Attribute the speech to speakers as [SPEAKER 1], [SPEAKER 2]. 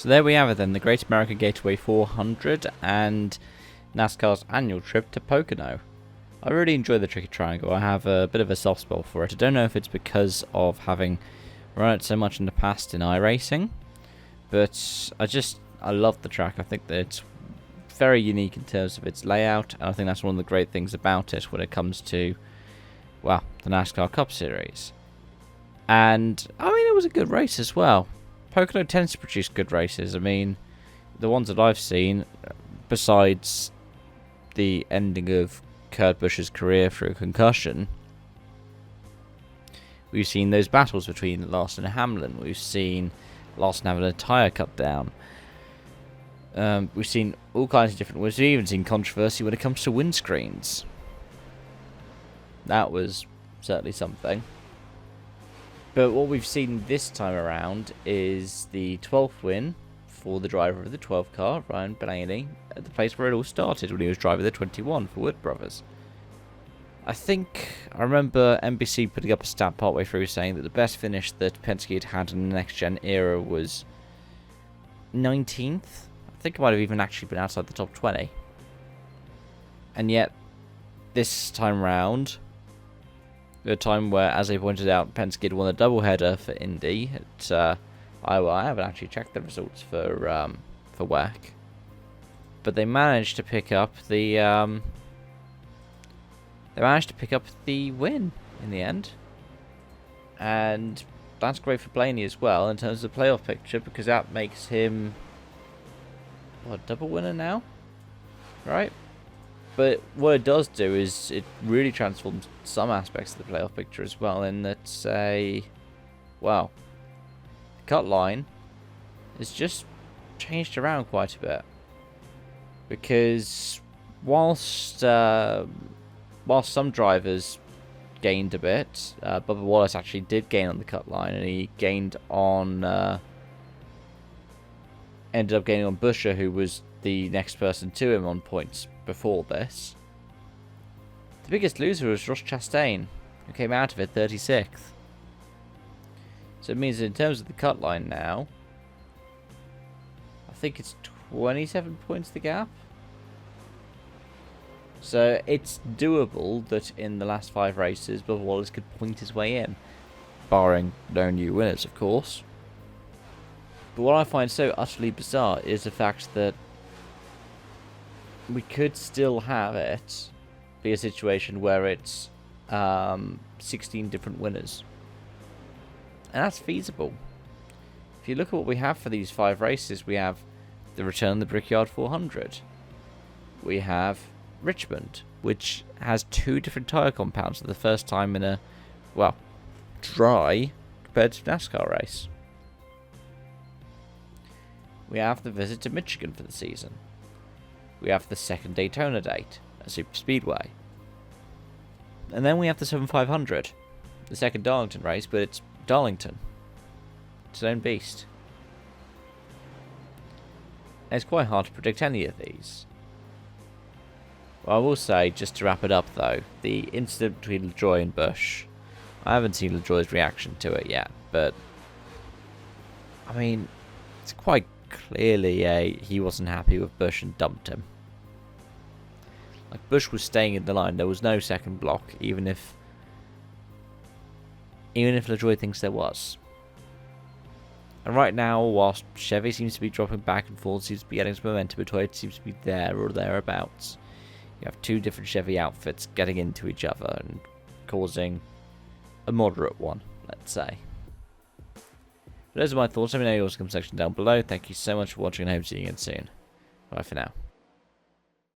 [SPEAKER 1] So there we have it then, the Great American Getaway 400 and NASCAR's annual trip to Pocono. I really enjoy the Tricky Triangle. I have a bit of a soft spot for it. I don't know if it's because of having run it so much in the past in iRacing, but I love the track. I think that it's very unique in terms of its layout, and I think that's one of the great things about it when it comes to, well, the NASCAR Cup Series. And, I mean, it was a good race as well. Pocono tends to produce good races. I mean, the ones that I've seen, besides the ending of Kurt Busch's career through concussion, we've seen those battles between Larson and Hamlin. We've seen Larson having a tyre cut down. We've seen all kinds of different... We've even seen controversy when it comes to windscreens. That was certainly something. But what we've seen this time around is the 12th win for the driver of the 12 car, Ryan Blaney, at the place where it all started when he was driving the 21 for Wood Brothers. I remember NBC putting up a stat partway through saying that the best finish that Penske had had in the next-gen era was 19th. I think it might have even actually been outside the top 20. And yet, this time round, the time where, as they pointed out, Penske had won a doubleheader for Indy at Iowa. I haven't actually checked the results for WEC, but they managed to pick up the win in the end, and that's great for Blaney as well in terms of the playoff picture, because that makes him double winner now, right? But what it does do is it really transforms some aspects of the playoff picture as well, in that, the cut line has just changed around quite a bit. Because whilst some drivers gained a bit, Bubba Wallace actually did gain on the cut line, and he gained on... ended up gaining on Buescher, who was the next person to him on points before this. The biggest loser was Ross Chastain, who came out of it 36th. So it means that in terms of the cut line now, I think it's 27 points the gap. So it's doable that in the last 5 races, Bubba Wallace could point his way in, barring no new winners, of course. But what I find so utterly bizarre is the fact that we could still have it be a situation where it's 16 different winners. And that's feasible. If you look at what we have for these 5 races, we have the Return of the Brickyard 400. We have Richmond, which has 2 different tyre compounds for the first time in a, dry compared to NASCAR race. We have the visit to Michigan for the season. We have the second Daytona date at Super Speedway. And then we have the 7500, the second Darlington race, but it's Darlington. It's its own beast. And it's quite hard to predict any of these. Well, I will say, just to wrap it up though, the incident between LaJoie and Busch, I haven't seen LaJoie's reaction to it yet, but I mean, it's quite clearly he wasn't happy with Busch and dumped him. Like, Busch was staying in the line. There was no second block, even if LaJoie thinks there was. And right now, whilst Chevy seems to be dropping back and forth, seems to be getting some momentum, Toyota seems to be there or thereabouts. You have 2 different Chevy outfits getting into each other and causing a moderate one, let's say. But those are my thoughts. Let me know yours in the comment section down below. Thank you so much for watching, and I hope to see you again soon. Bye for now.